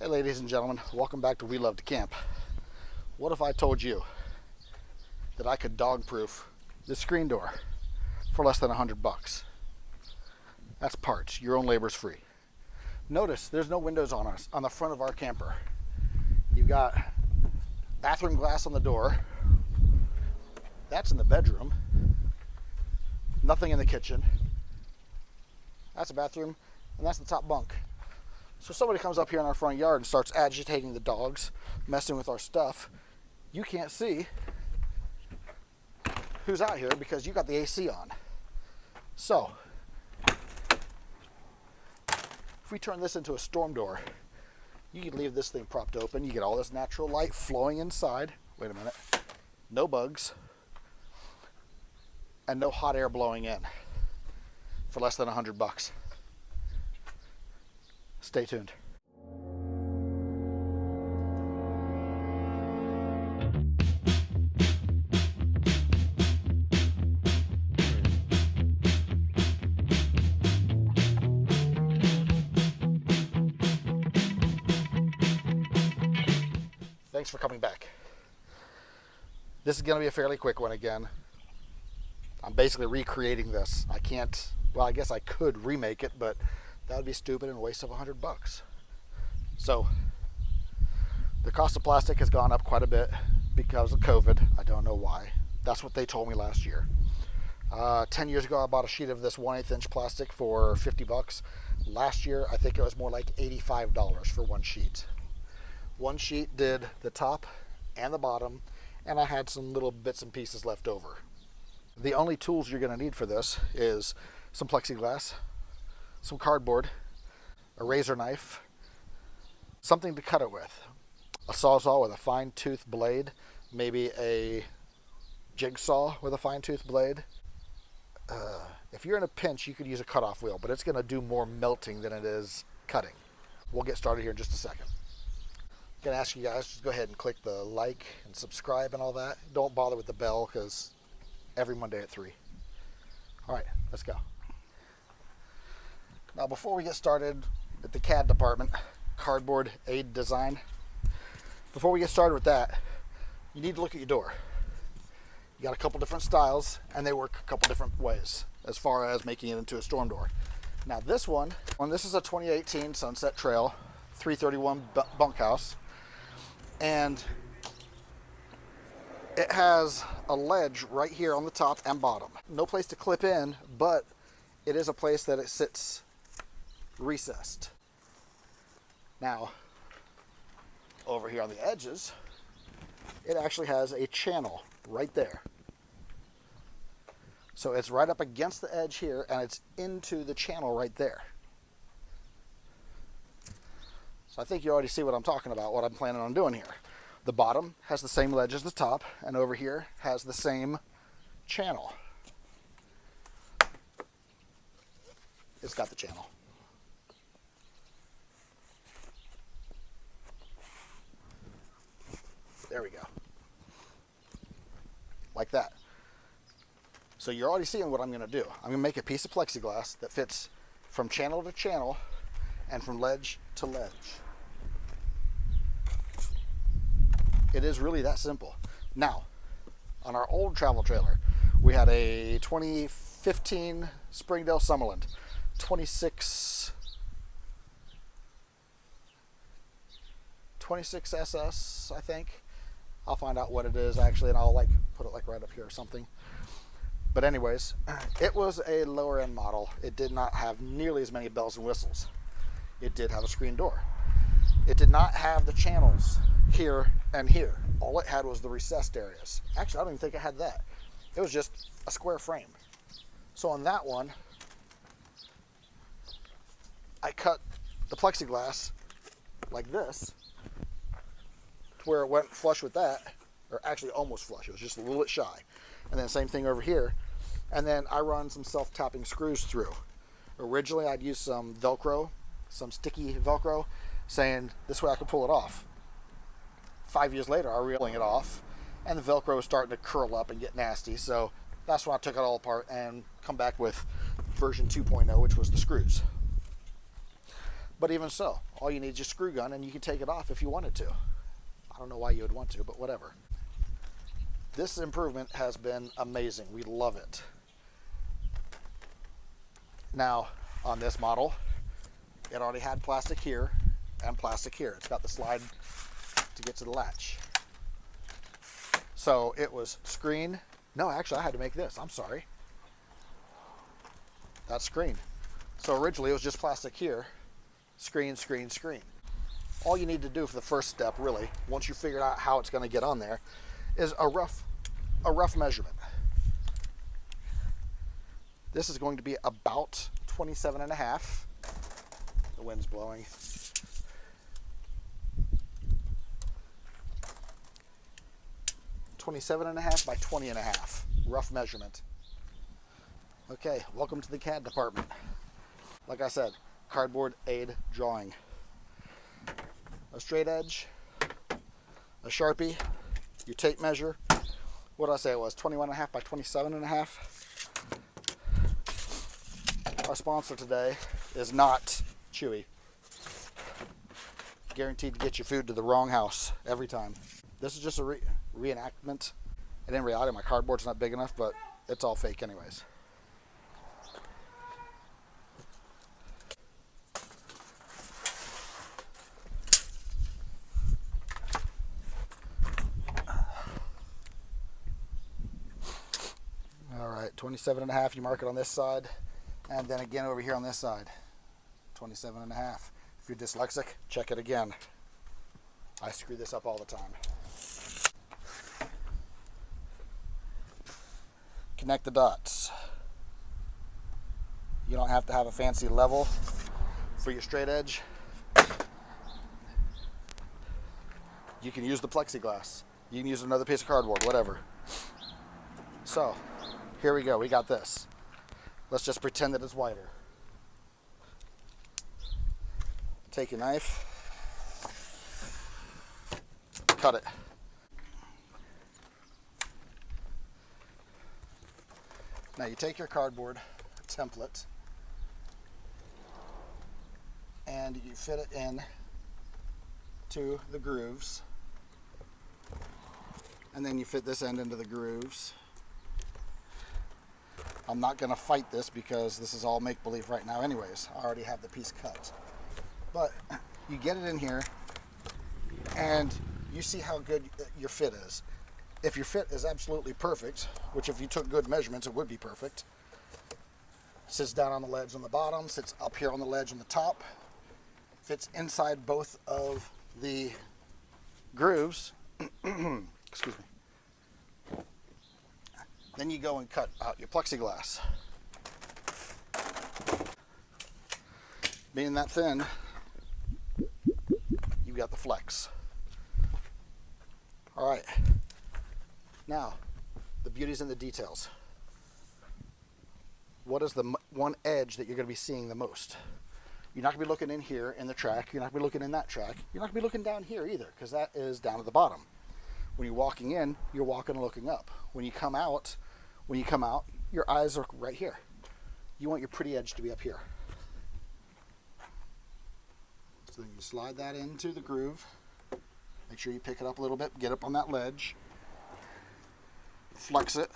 Hey ladies and gentlemen, welcome back to We Love to Camp. What if I told you that I could dog proof this screen door for less than $100? That's parts, your own labor's free. Notice there's no windows on us on the front of our camper. You've got bathroom glass on the door. That's in the bedroom. Nothing in the kitchen. That's a bathroom, and that's the top bunk. So somebody comes up here in our front yard and starts agitating the dogs, messing with our stuff. You can't see who's out here because you got the AC on. So, if we turn this into a storm door, you can leave this thing propped open. You get all this natural light flowing inside. Wait a minute. No bugs. And no hot air blowing in for less than $100. Stay tuned. Thanks for coming back. This is going to be a fairly quick one again. I'm basically recreating this. I guess I could remake it, but that would be stupid and a waste of $100. So the cost of plastic has gone up quite a bit because of COVID. I don't know why. That's what they told me last year. 10 years ago, I bought a sheet of this 1/8 inch plastic for $50. Last year, I think it was more like $85 for one sheet. One sheet did the top and the bottom, and I had some little bits and pieces left over. The only tools you're going to need for this is some plexiglass, some cardboard, a razor knife, something to cut it with, a sawzall with a fine tooth blade, maybe a jigsaw with a fine tooth blade. If you're in a pinch, you could use a cutoff wheel, but it's going to do more melting than it is cutting. We'll get started here in just a second. I'm going to ask you guys just go ahead and click the like and subscribe and all that. Don't bother with the bell because every Monday at 3. All right, let's go. Now, before we get started at the CAD department, Cardboard Aid Design, before we get started with that, you need to look at your door. You got a couple different styles, and they work a couple different ways as far as making it into a storm door. Now, this is a 2018 Sunset Trail 331 bunkhouse, and it has a ledge right here on the top and bottom. No place to clip in, but it is a place that it sits recessed. Now, over here on the edges, it actually has a channel right there. So it's right up against the edge here, and it's into the channel right there. So I think you already see what I'm talking about, what I'm planning on doing here. The bottom has the same ledge as the top, and over here has the same channel. It's got the channel. There we go. Like that. So you're already seeing what I'm going to do. I'm going to make a piece of plexiglass that fits from channel to channel and from ledge to ledge. It is really that simple. Now, on our old travel trailer, we had a 2015 Springdale Summerland 26 SS, I think. I'll find out what it is actually, and I'll put it right up here or something. But anyways, it was a lower end model. It did not have nearly as many bells and whistles. It did have a screen door. It did not have the channels here and here. All it had was the recessed areas. Actually, I don't even think it had that. It was just a square frame. So on that one, I cut the plexiglass like this to where it went flush with that, or actually almost flush. It was just a little bit shy. And then same thing over here. And then I run some self-tapping screws through. Originally, I'd use some Velcro, some sticky Velcro, saying this way I could pull it off. 5 years later, I realized it off, and the Velcro was starting to curl up and get nasty. So that's when I took it all apart and come back with version 2.0, which was the screws. But even so, all you need is your screw gun and you can take it off if you wanted to. I don't know why you would want to, but whatever. This improvement has been amazing. We love it. Now, on this model, it already had plastic here and plastic here. It's got the slide to get to the latch. So it was screen. No, actually I had to make this. I'm sorry. That's screen. So originally it was just plastic here. Screen, screen, screen. All you need to do for the first step, really, once you figure out how it's going to get on there, is a rough measurement. This is going to be about 27.5. The wind's blowing. 27.5 by 20.5. Rough measurement. Okay, welcome to the CAD department. Like I said, cardboard aid drawing. A straight edge, a Sharpie, your tape measure. What did I say it was? 21.5 by 27.5. Our sponsor today is not Chewy. Guaranteed to get your food to the wrong house every time. This is just a reenactment. And in reality, my cardboard's not big enough, but it's all fake anyways. All right, 27.5, you mark it on this side, and then again over here on this side, 27.5. If you're dyslexic, check it again. I screw this up all the time. Connect the dots. You don't have to have a fancy level for your straight edge. You can use the plexiglass. You can use another piece of cardboard, whatever. So, here we go. We got this. Let's just pretend that it's wider. Take your knife. Cut it. Now you take your cardboard template and you fit it in to the grooves, and then you fit this end into the grooves. I'm not going to fight this because this is all make-believe right now anyways. I already have the piece cut. But you get it in here and you see how good your fit is. If your fit is absolutely perfect, which if you took good measurements it would be perfect, sits down on the ledge on the bottom, sits up here on the ledge on the top, fits inside both of the grooves, excuse me. Then you go and cut out your plexiglass. Being that thin, you've got the flex. All right. Now, the beauty's in the details. What is the one edge that you're going to be seeing the most? You're not going to be looking in here in the track. You're not going to be looking in that track. You're not going to be looking down here either, because that is down at the bottom. When you're walking in, you're walking and looking up. When you come out, your eyes are right here. You want your pretty edge to be up here. So then you slide that into the groove. Make sure you pick it up a little bit, get up on that ledge. Flex it.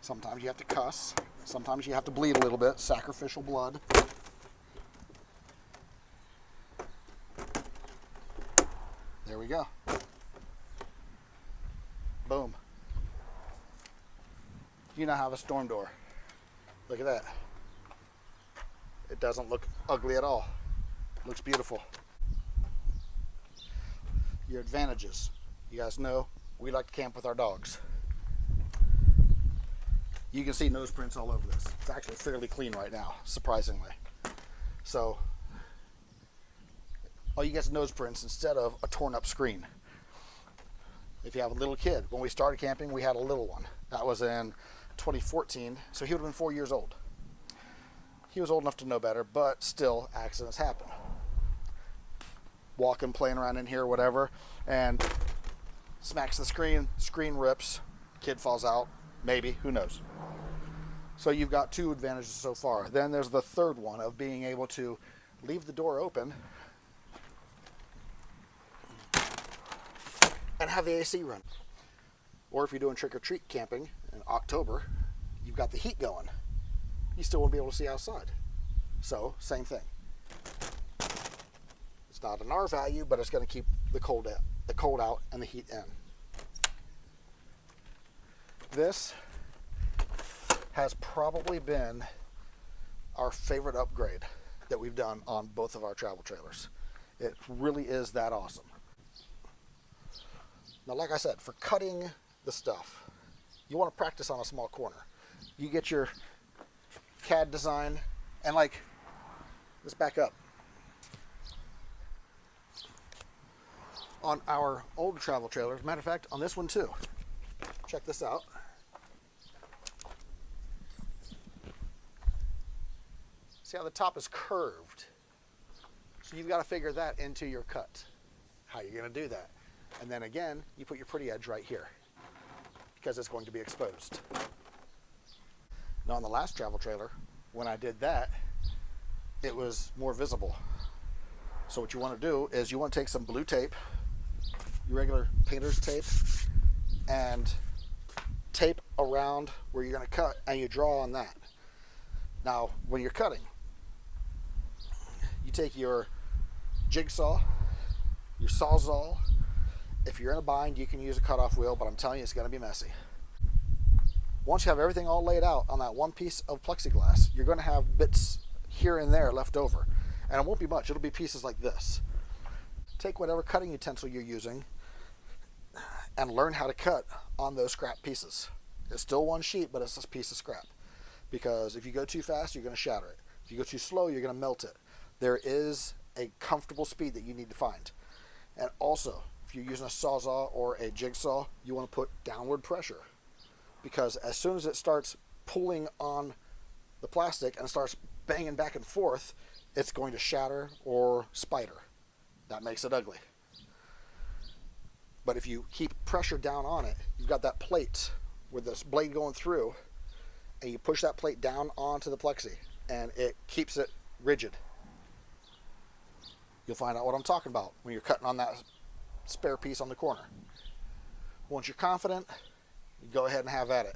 Sometimes you have to cuss. Sometimes you have to bleed a little bit, sacrificial blood. There we go. Boom. You now have a storm door. Look at that. It doesn't look ugly at all. It looks beautiful. Your advantages. You guys know we like to camp with our dogs. You can see nose prints all over this. It's actually fairly clean right now, surprisingly. So, all you get is nose prints instead of a torn up screen. If you have a little kid, when we started camping, we had a little one. That was in 2014, so he would have been 4 years old. He was old enough to know better, but still, accidents happen. Walking, playing around in here, whatever, and smacks the screen rips, kid falls out, Maybe, who knows. So you've got two advantages so far. Then there's the third one of being able to leave the door open and have the AC run. Or if you're doing trick-or-treat camping in October, you've got the heat going. You still won't be able to see outside. So, same thing. It's not an R value, but it's going to keep the cold out and the heat in. This has probably been our favorite upgrade that we've done on both of our travel trailers. It really is that awesome. Now, like I said, for cutting the stuff, you want to practice on a small corner. You get your CAD design, and like, let's back up. On our old travel trailers, matter of fact, on this one too, check this out. See how the top is curved? So you've got to figure that into your cut. How are you going to do that? And then again, you put your pretty edge right here because it's going to be exposed. Now on the last travel trailer, when I did that, it was more visible. So what you want to do is you want to take some blue tape, your regular painter's tape, and tape around where you're going to cut, and you draw on that. Now, when you're cutting, you take your jigsaw, your sawzall. If you're in a bind, you can use a cutoff wheel, but I'm telling you, it's going to be messy. Once you have everything all laid out on that one piece of plexiglass, you're going to have bits here and there left over. And it won't be much. It'll be pieces like this. Take whatever cutting utensil you're using and learn how to cut on those scrap pieces. It's still one sheet, but it's this piece of scrap. Because if you go too fast, you're going to shatter it. If you go too slow, you're going to melt it. There is a comfortable speed that you need to find. And also, if you're using a sawzall or a jigsaw, you want to put downward pressure. Because as soon as it starts pulling on the plastic and starts banging back and forth, it's going to shatter or spider. That makes it ugly. But if you keep pressure down on it, you've got that plate with this blade going through, and you push that plate down onto the plexi, and it keeps it rigid. You'll find out what I'm talking about when you're cutting on that spare piece on the corner. Once you're confident, you go ahead and have at it.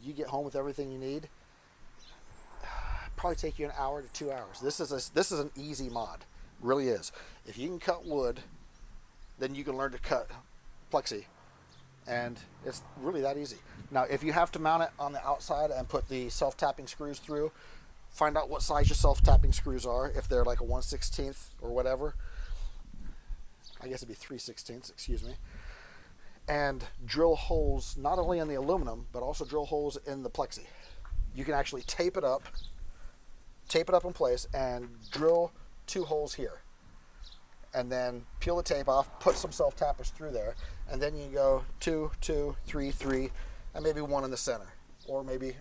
You get home with everything you need. Probably take you an hour to 2 hours. This is an easy mod, really is. If you can cut wood, then you can learn to cut plexi, and it's really that easy. Now, if you have to mount it on the outside and put the self-tapping screws through, find out what size your self-tapping screws are. If they're like a 1/16 or whatever, I guess it'd be 3/16, excuse me. And drill holes not only in the aluminum, but also drill holes in the plexi. You can actually tape it up in place, and drill 2 holes here. And then peel the tape off, put some self-tappers through there, and then you go 2, 2, 3, 3, and maybe 1 in the center. Or maybe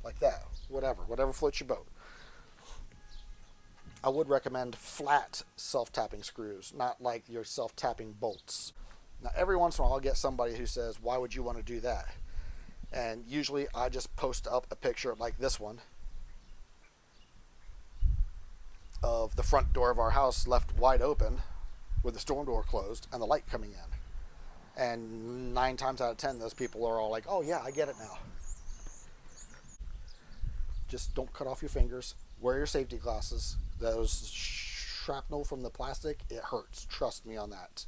like that. Whatever floats your boat. I would recommend flat self-tapping screws, not like your self-tapping bolts. Now, every once in a while I'll get somebody who says, why would you want to do that? And usually I just post up a picture like this one of the front door of our house left wide open with the storm door closed and the light coming in. And 9 times out of 10, those people are all like, oh yeah, I get it now. Just don't cut off your fingers. Wear your safety glasses. Those shrapnel from the plastic, it hurts. Trust me on that.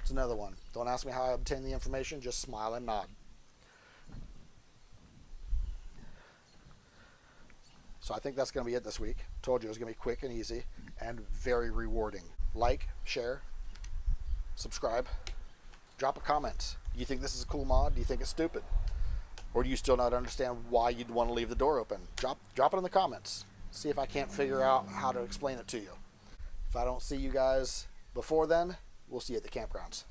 It's another one. Don't ask me how I obtained the information. Just smile and nod. So I think that's going to be it this week. Told you it was going to be quick and easy and very rewarding. Like, share, subscribe, drop a comment. Do you think this is a cool mod? Do you think it's stupid? Or do you still not understand why you'd want to leave the door open? Drop it in the comments. See if I can't figure out how to explain it to you. If I don't see you guys before then, we'll see you at the campgrounds.